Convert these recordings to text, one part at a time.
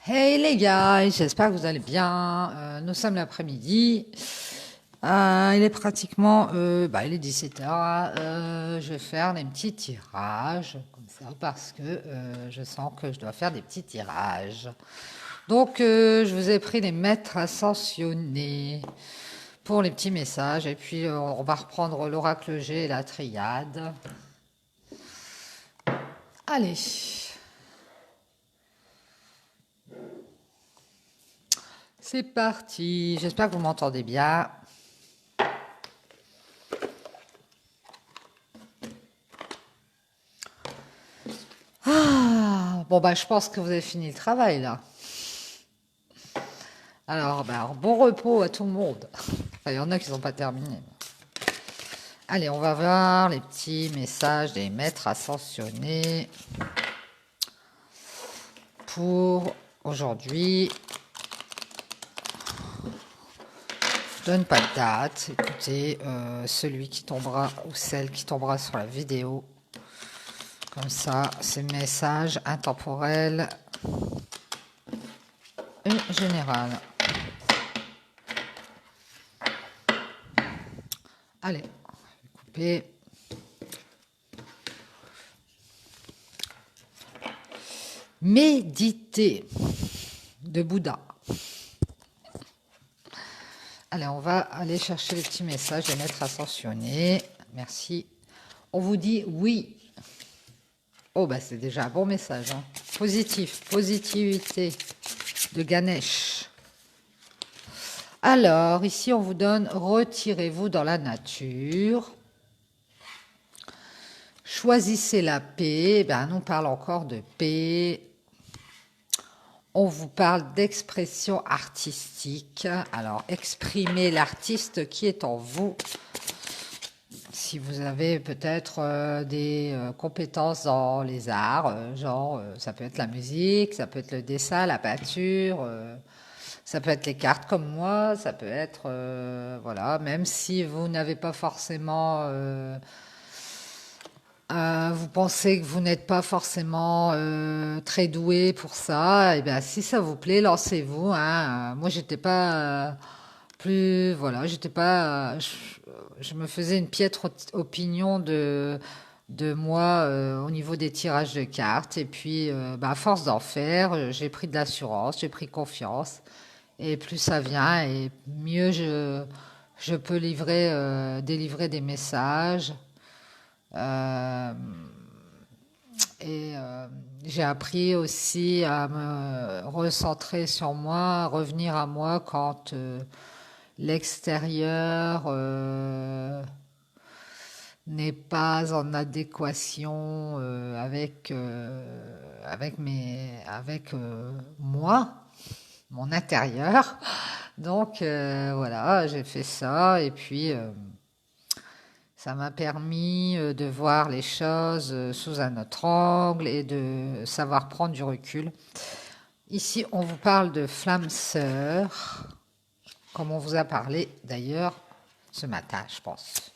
Hey les gars, j'espère que vous allez bien. Nous sommes l'après-midi. Il est pratiquement, il est 17h. Je vais faire des petits tirages comme ça parce que je sens que je dois faire des petits tirages. Donc, je vous ai pris les maîtres ascensionnés pour les petits messages et puis on va reprendre l'oracle G et la triade. Allez. C'est parti, j'espère que vous m'entendez bien. Bon, je pense que vous avez fini le travail là. Alors, bon repos à tout le monde. Enfin, il y en a qui n'ont pas terminé. Allez, on va voir les petits messages des maîtres ascensionnés pour aujourd'hui. Je donne pas de date. Écoutez, celui qui tombera ou celle qui tombera sur la vidéo. Comme ça, ces messages intemporels et général. Allez, couper. Méditer de Bouddha. Allez, on va aller chercher les petits messages des maîtres ascensionnés. Merci. On vous dit oui. Oh, c'est déjà un bon message. Hein. Positif, positivité de Ganesh. Alors, ici, on vous donne retirez-vous dans la nature. Choisissez la paix. Nous on parle encore de paix. On vous parle d'expression artistique. Alors, exprimez l'artiste qui est en vous. Si vous avez peut-être des compétences dans les arts, ça peut être la musique, ça peut être le dessin, la peinture, ça peut être les cartes comme moi, ça peut être, voilà, même si vous n'avez pas forcément... vous pensez que vous n'êtes pas forcément très doué pour ça, et bien si ça vous plaît, lancez-vous. Hein. Moi, j'étais pas plus, voilà, j'étais pas, je me faisais une piètre opinion de moi au niveau des tirages de cartes, et puis à force d'en faire, j'ai pris de l'assurance, j'ai pris confiance, et plus ça vient, et mieux je peux délivrer des messages. Euh, et j'ai appris aussi à me recentrer sur moi, à revenir à moi quand l'extérieur n'est pas en adéquation avec moi, mon intérieur. Donc voilà, j'ai fait ça et puis ça m'a permis de voir les choses sous un autre angle et de savoir prendre du recul. Ici, on vous parle de flamme sœur, comme on vous a parlé d'ailleurs ce matin, je pense.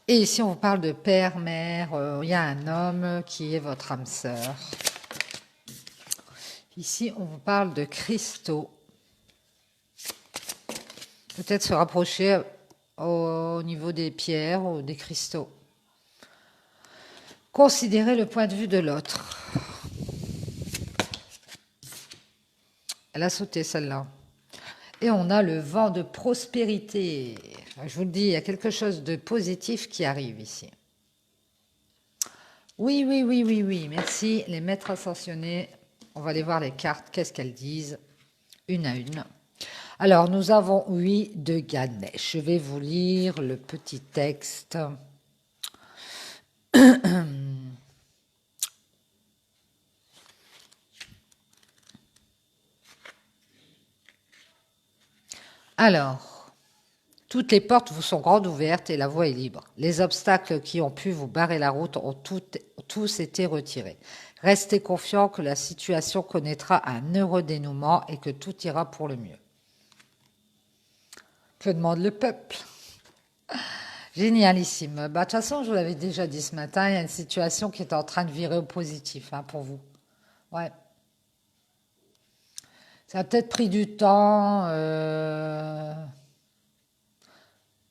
Et ici, on vous parle de père, mère. Il y a un homme qui est votre âme sœur. Ici, on vous parle de cristaux. Peut-être se rapprocher au niveau des pierres ou des cristaux. Considérez le point de vue de l'autre. Elle a sauté celle-là. Et on a le vent de prospérité. Je vous le dis, il y a quelque chose de positif qui arrive ici. Oui, oui, oui, oui, oui. Merci les maîtres ascensionnés. On va aller voir les cartes. Qu'est-ce qu'elles disent une à une. Alors, nous avons oui de Ganesh. Je vais vous lire le petit texte. Alors, toutes les portes vous sont grandes ouvertes et la voie est libre. Les obstacles qui ont pu vous barrer la route ont tous été retirés. Restez confiants que la situation connaîtra un heureux dénouement et que tout ira pour le mieux. Que demande le peuple? Génialissime. De toute façon, je vous l'avais déjà dit ce matin, il y a une situation qui est en train de virer au positif pour vous. Ouais. Ça a peut-être pris du temps.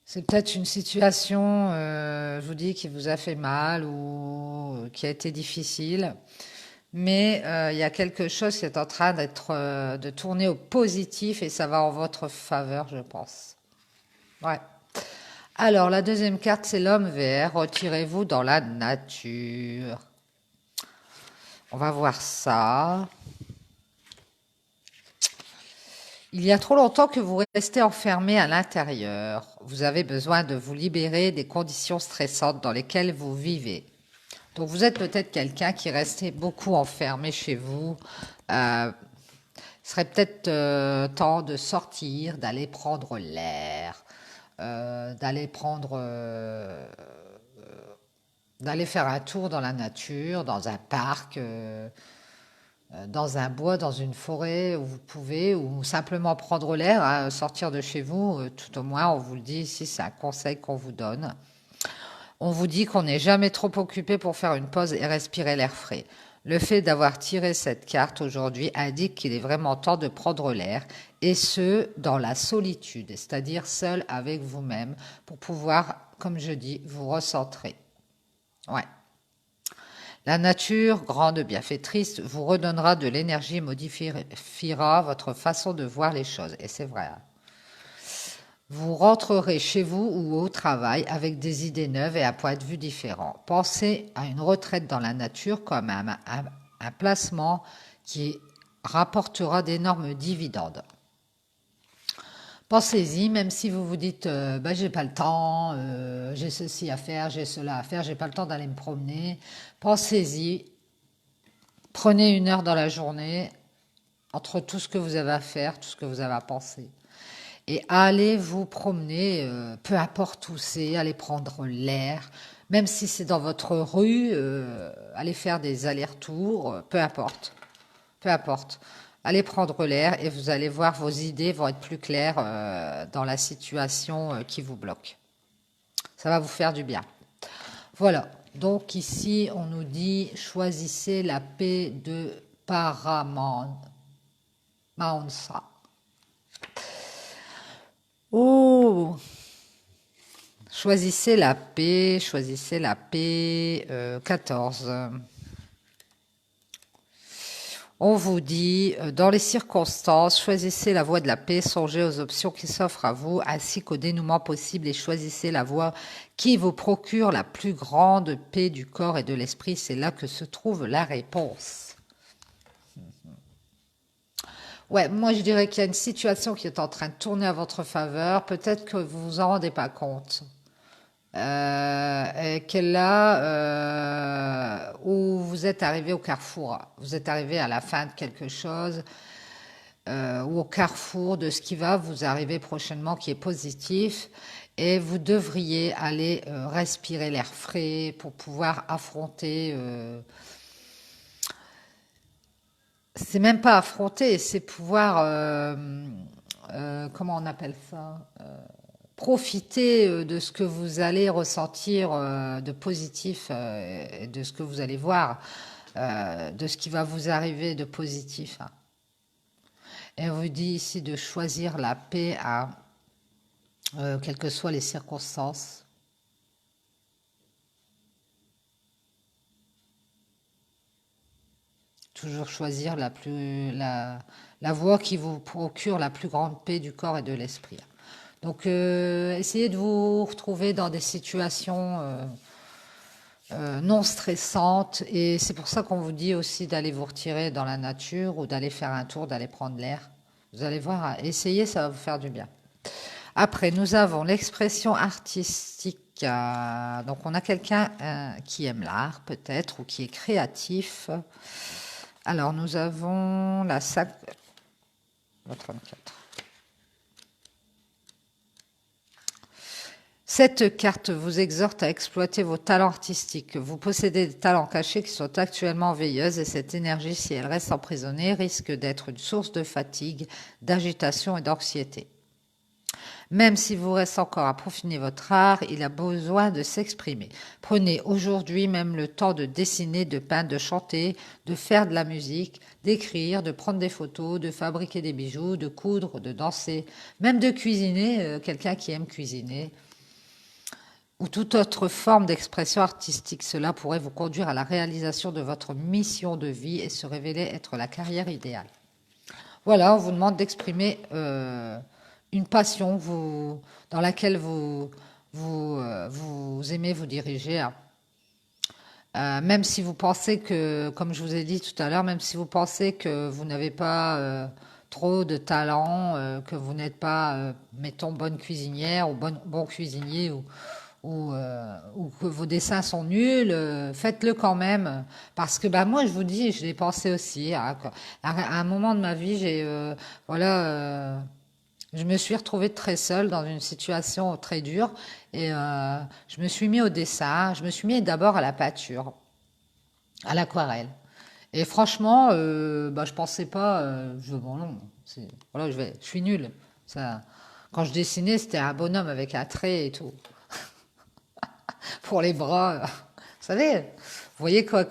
C'est peut-être une situation, je vous dis, qui vous a fait mal ou qui a été difficile. Mais il y a quelque chose qui est en train de tourner au positif et ça va en votre faveur, je pense. Ouais. Alors, la deuxième carte, c'est l'homme vert. Retirez-vous dans la nature. On va voir ça. Il y a trop longtemps que vous restez enfermé à l'intérieur. Vous avez besoin de vous libérer des conditions stressantes dans lesquelles vous vivez. Donc vous êtes peut-être quelqu'un qui restait beaucoup enfermé chez vous. Il serait peut-être temps de sortir, d'aller prendre l'air, d'aller faire un tour dans la nature, dans un parc, dans un bois, dans une forêt où vous pouvez, ou simplement prendre l'air, hein, sortir de chez vous, tout au moins, on vous le dit ici, c'est un conseil qu'on vous donne. On vous dit qu'on n'est jamais trop occupé pour faire une pause et respirer l'air frais. Le fait d'avoir tiré cette carte aujourd'hui indique qu'il est vraiment temps de prendre l'air, et ce, dans la solitude, c'est-à-dire seul avec vous-même, pour pouvoir, comme je dis, vous recentrer. Ouais. La nature, grande bienfaitrice, vous redonnera de l'énergie et modifiera votre façon de voir les choses. Et c'est vrai. Hein. Vous rentrerez chez vous ou au travail avec des idées neuves et un point de vue différent. Pensez à une retraite dans la nature comme un placement qui rapportera d'énormes dividendes. Pensez-y, même si vous vous dites bah, j'ai pas le temps, j'ai ceci à faire, j'ai cela à faire, j'ai pas le temps d'aller me promener. Pensez-y, prenez 1 heure dans la journée entre tout ce que vous avez à faire, tout ce que vous avez à penser. Et allez vous promener, peu importe où c'est, allez prendre l'air, même si c'est dans votre rue, allez faire des allers-retours, peu importe, peu importe. Allez prendre l'air et vous allez voir, vos idées vont être plus claires dans la situation qui vous bloque. Ça va vous faire du bien. Voilà, donc ici on nous dit choisissez la paix de Paramansa. Oh, choisissez la paix 14. On vous dit, dans les circonstances, choisissez la voie de la paix, songez aux options qui s'offrent à vous, ainsi qu'au dénouement possible, et choisissez la voie qui vous procure la plus grande paix du corps et de l'esprit. C'est là que se trouve la réponse. Ouais, moi je dirais qu'il y a une situation qui est en train de tourner à votre faveur. Peut-être que vous vous en rendez pas compte. Et qu'elle là où vous êtes arrivé au carrefour. Vous êtes arrivé à la fin de quelque chose ou au carrefour de ce qui va vous arriver prochainement qui est positif. Et vous devriez aller respirer l'air frais pour pouvoir affronter. C'est même pas affronter, c'est pouvoir. Comment on appelle ça profitez de ce que vous allez ressentir de positif et de ce que vous allez voir, de ce qui va vous arriver de positif. Et on vous dit ici de choisir la paix à quelles que soient les circonstances. Toujours choisir la voie qui vous procure la plus grande paix du corps et de l'esprit. Donc, essayez de vous retrouver dans des situations non stressantes. Et c'est pour ça qu'on vous dit aussi d'aller vous retirer dans la nature ou d'aller faire un tour, d'aller prendre l'air. Vous allez voir, essayez, ça va vous faire du bien. Après, nous avons l'expression artistique. Donc, on a quelqu'un qui aime l'art, peut-être, ou qui est créatif. Alors, nous avons la 34. Cette carte vous exhorte à exploiter vos talents artistiques. Vous possédez des talents cachés qui sont actuellement en veilleuse et cette énergie, si elle reste emprisonnée, risque d'être une source de fatigue, d'agitation et d'anxiété. Même s'il vous reste encore à peaufiner votre art, il a besoin de s'exprimer. Prenez aujourd'hui même le temps de dessiner, de peindre, de chanter, de faire de la musique, d'écrire, de prendre des photos, de fabriquer des bijoux, de coudre, de danser, même de cuisiner, quelqu'un qui aime cuisiner, ou toute autre forme d'expression artistique. Cela pourrait vous conduire à la réalisation de votre mission de vie et se révéler être la carrière idéale. Voilà, on vous demande d'exprimer une passion dans laquelle vous aimez vous diriger, hein. Même si vous pensez que, comme je vous ai dit tout à l'heure, même si vous pensez que vous n'avez pas trop de talent, que vous n'êtes pas, mettons, bonne cuisinière ou bon cuisinier, ou que vos dessins sont nuls, faites-le quand même. Parce que bah, moi, je vous dis, je l'ai pensé aussi, hein, à un moment de ma vie, voilà, je me suis retrouvée très seule dans une situation très dure et je me suis mis au dessin. Je me suis mis d'abord à la peinture, à l'aquarelle. Et franchement, bah, je pensais pas. Bon non, voilà, je suis nulle. Ça, quand je dessinais, c'était un bonhomme avec un trait et tout pour les bras. Vous savez, vous voyez quoi.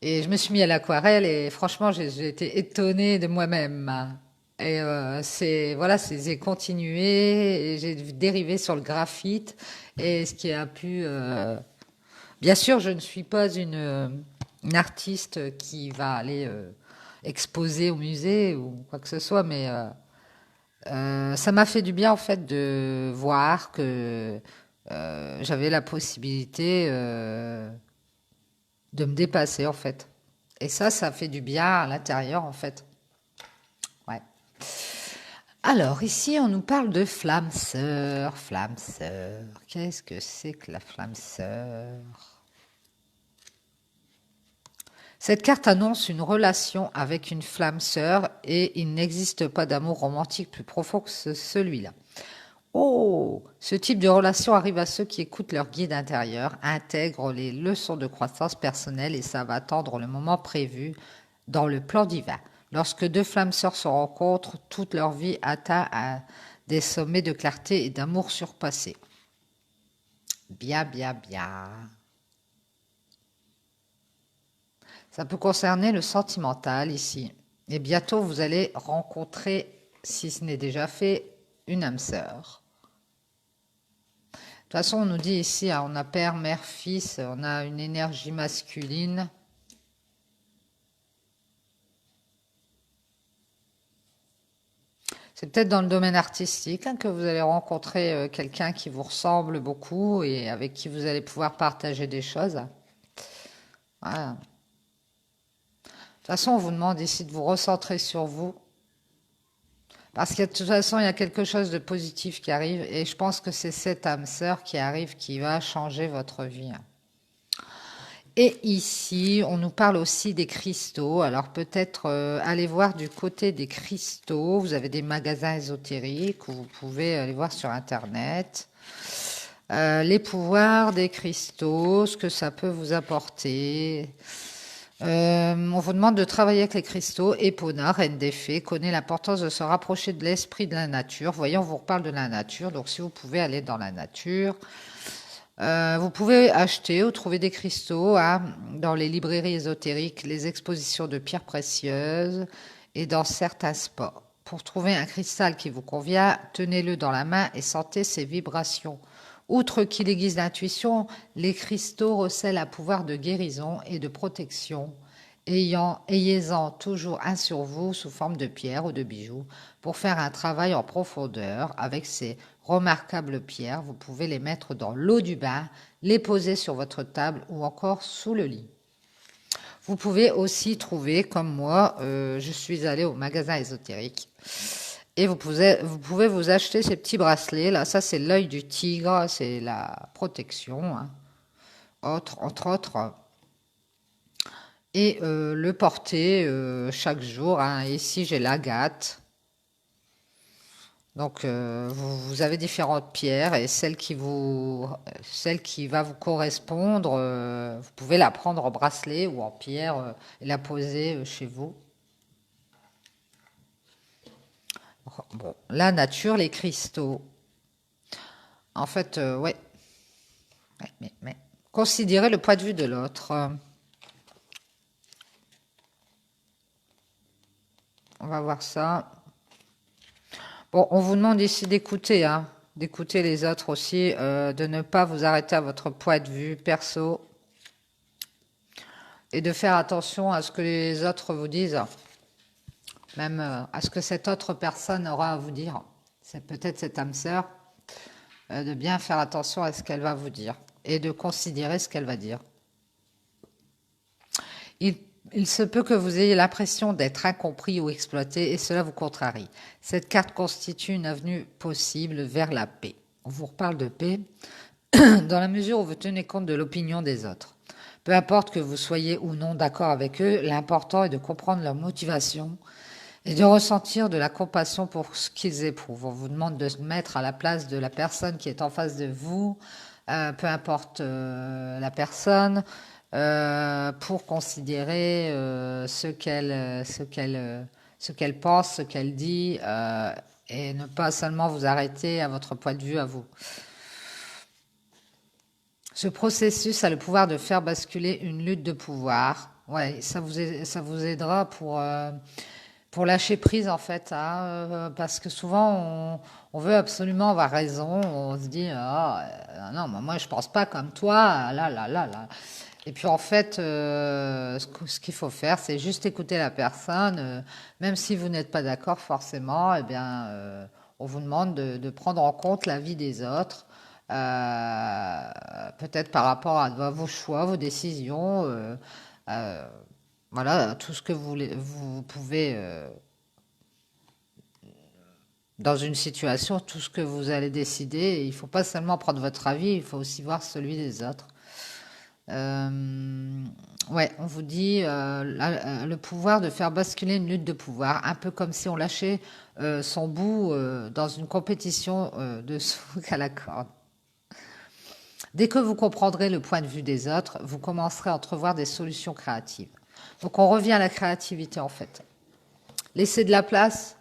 Et je me suis mis à l'aquarelle et franchement, j'ai été étonnée de moi-même. Et j'ai continué, et j'ai dérivé sur le graphite et ce qui a pu. Bien sûr, je ne suis pas une artiste qui va aller exposer au musée ou quoi que ce soit, mais ça m'a fait du bien en fait de voir que j'avais la possibilité de me dépasser en fait. Et ça fait du bien à l'intérieur en fait. Ouais. Alors ici, on nous parle de flamme sœur. Flamme sœur. Qu'est-ce que c'est que la flamme sœur? Cette carte annonce une relation avec une flamme sœur et il n'existe pas d'amour romantique plus profond que celui-là. Oh, ce type de relation arrive à ceux qui écoutent leur guide intérieur, intègrent les leçons de croissance personnelle et savent attendre le moment prévu dans le plan divin. Lorsque deux flammes sœurs se rencontrent, toute leur vie atteint à des sommets de clarté et d'amour surpassés. Bien, bien, bien. Ça peut concerner le sentimental ici. Et bientôt, vous allez rencontrer, si ce n'est déjà fait, une âme sœur. De toute façon, on nous dit ici, hein, on a père, mère, fils, on a une énergie masculine. C'est peut-être dans le domaine artistique hein, que vous allez rencontrer quelqu'un qui vous ressemble beaucoup et avec qui vous allez pouvoir partager des choses. Voilà. De toute façon, on vous demande ici de vous recentrer sur vous. Parce que de toute façon, il y a quelque chose de positif qui arrive et je pense que c'est cette âme sœur qui arrive qui va changer votre vie. Et ici, on nous parle aussi des cristaux. Alors peut-être aller voir du côté des cristaux. Vous avez des magasins ésotériques où vous pouvez aller voir sur Internet. Les pouvoirs des cristaux, ce que ça peut vous apporter. On vous demande de travailler avec les cristaux. Epona, reine des fées, connaît l'importance de se rapprocher de l'esprit de la nature. Voyons, on vous reparle de la nature. Donc si vous pouvez aller dans la nature. Vous pouvez acheter ou trouver des cristaux dans les librairies ésotériques, les expositions de pierres précieuses et dans certains spas. Pour trouver un cristal qui vous convient, tenez-le dans la main et sentez ses vibrations. Outre qu'il aiguise l'intuition, les cristaux recèlent un pouvoir de guérison et de protection. Ayez-en toujours un sur vous sous forme de pierre ou de bijoux pour faire un travail en profondeur avec ces remarquables pierres. Vous pouvez les mettre dans l'eau du bain, les poser sur votre table ou encore sous le lit. Vous pouvez aussi trouver, comme moi, je suis allée au magasin ésotérique et vous pouvez vous acheter ces petits bracelets. Là, ça c'est l'œil du tigre, c'est la protection, hein, entre autres. Et le porter chaque jour. Hein. Ici, j'ai l'agate. Donc, vous avez différentes pierres et celle qui va vous correspondre, vous pouvez la prendre en bracelet ou en pierre et la poser chez vous. Bon, la nature, les cristaux. En fait, ouais. Mais. Considérez le point de vue de l'autre. On va voir ça. Bon, on vous demande ici d'écouter, hein, d'écouter les autres aussi, de ne pas vous arrêter à votre point de vue perso et de faire attention à ce que les autres vous disent, même à ce que cette autre personne aura à vous dire. C'est peut-être cette âme sœur, de bien faire attention à ce qu'elle va vous dire et de considérer ce qu'elle va dire. Il, il se peut que vous ayez l'impression d'être incompris ou exploité et cela vous contrarie. Cette carte constitue une avenue possible vers la paix. On vous reparle de paix dans la mesure où vous tenez compte de l'opinion des autres. Peu importe que vous soyez ou non d'accord avec eux, l'important est de comprendre leur motivation et de ressentir de la compassion pour ce qu'ils éprouvent. On vous demande de se mettre à la place de la personne qui est en face de vous, peu importe la personne, pour considérer ce qu'elle pense, ce qu'elle dit, et ne pas seulement vous arrêter à votre point de vue à vous. Ce processus a le pouvoir de faire basculer une lutte de pouvoir. Ouais, ça vous aidera pour lâcher prise en fait, hein, parce que souvent on veut absolument avoir raison. On se dit non, moi je pense pas comme toi. Là. Et puis en fait, ce qu'il faut faire, c'est juste écouter la personne, même si vous n'êtes pas d'accord forcément. Eh bien, on vous demande de prendre en compte l'avis des autres. Peut-être par rapport à vos choix, vos décisions, voilà, tout ce que vous pouvez, dans une situation, tout ce que vous allez décider, il ne faut pas seulement prendre votre avis, il faut aussi voir celui des autres. Ouais, on vous dit le pouvoir de faire basculer une lutte de pouvoir, un peu comme si on lâchait son bout dans une compétition de saut à la corde. Dès que vous comprendrez le point de vue des autres, vous commencerez à entrevoir des solutions créatives. Donc on revient à la créativité en fait. Laissez de la place,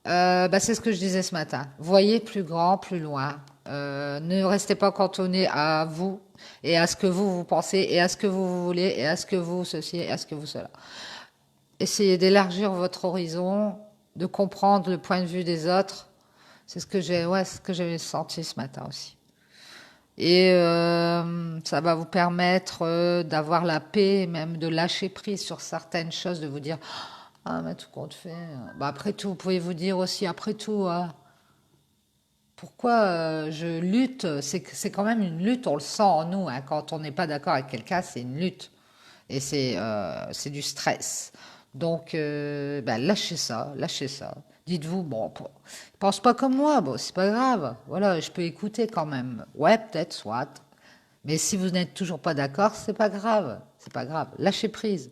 c'est ce que je disais ce matin. Voyez plus grand, plus loin. Ne restez pas cantonné à vous et à ce que vous pensez et à ce que vous voulez et à ce que vous ceci et à ce que vous cela. Essayez d'élargir votre horizon, de comprendre le point de vue des autres. C'est ce que j'ai senti ce matin aussi. Et ça va vous permettre d'avoir la paix, même de lâcher prise sur certaines choses, de vous dire ah mais tout compte fait. Après tout, vous pouvez vous dire aussi après tout pourquoi je lutte. C'est quand même une lutte, on le sent en nous. Hein, quand on n'est pas d'accord avec quelqu'un, c'est une lutte et c'est du stress. Donc lâchez ça, lâchez ça. Dites-vous, bon, pense pas comme moi, bon, c'est pas grave. Voilà, je peux écouter quand même. Ouais, peut-être, soit. Mais si vous n'êtes toujours pas d'accord, c'est pas grave. C'est pas grave. Lâchez prise.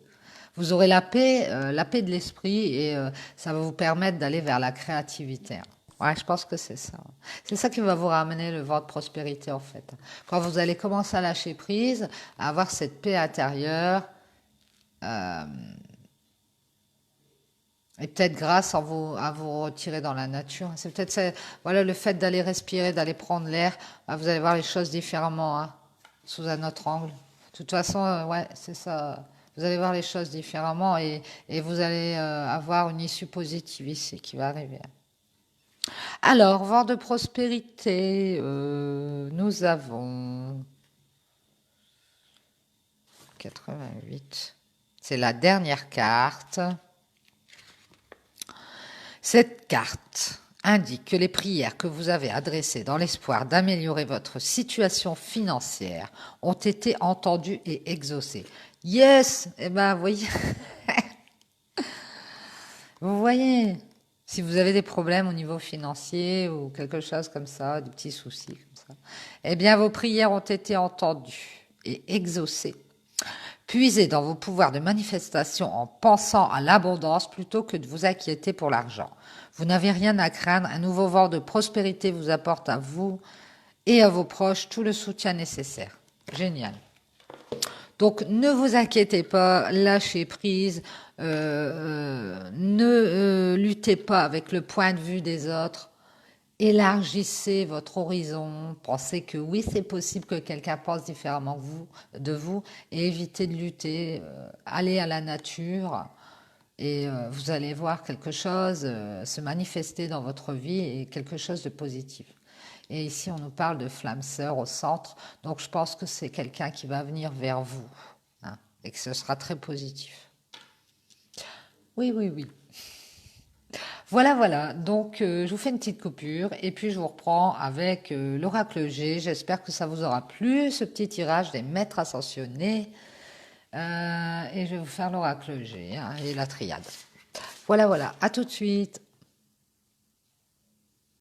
Vous aurez la paix de l'esprit et ça va vous permettre d'aller vers la créativité. Ouais, je pense que c'est ça. C'est ça qui va vous ramener le vent de prospérité, en fait. Quand vous allez commencer à lâcher prise, à avoir cette paix intérieure, et peut-être grâce à vous retirer dans la nature. C'est peut-être ça, voilà, le fait d'aller respirer, d'aller prendre l'air, vous allez voir les choses différemment, hein, sous un autre angle. De toute façon, ouais, c'est ça. Vous allez voir les choses différemment et vous allez avoir une issue positive ici qui va arriver. Alors, vent de prospérité, nous avons 88. C'est la dernière carte. Cette carte indique que les prières que vous avez adressées dans l'espoir d'améliorer votre situation financière ont été entendues et exaucées. Yes! Eh ben, vous voyez, vous voyez, si vous avez des problèmes au niveau financier ou quelque chose comme ça, des petits soucis comme ça, eh bien, vos prières ont été entendues et exaucées. Puisez dans vos pouvoirs de manifestation en pensant à l'abondance plutôt que de vous inquiéter pour l'argent. Vous n'avez rien à craindre, un nouveau vent de prospérité vous apporte à vous et à vos proches tout le soutien nécessaire. Génial. Donc ne vous inquiétez pas, lâchez prise, ne luttez pas avec le point de vue des autres Élargissez votre horizon, pensez que oui, c'est possible que quelqu'un pense différemment que vous, de vous, et évitez de lutter, allez à la nature, et vous allez voir quelque chose se manifester dans votre vie et quelque chose de positif. Et ici, on nous parle de flamme sœur au centre, donc je pense que c'est quelqu'un qui va venir vers vous, hein, et que ce sera très positif. Oui, oui, oui. Voilà, voilà. Donc, je vous fais une petite coupure et puis je vous reprends avec l'oracle G. J'espère que ça vous aura plu, ce petit tirage des maîtres ascensionnés. Et je vais vous faire l'oracle G, hein, et la triade. Voilà, voilà. À tout de suite.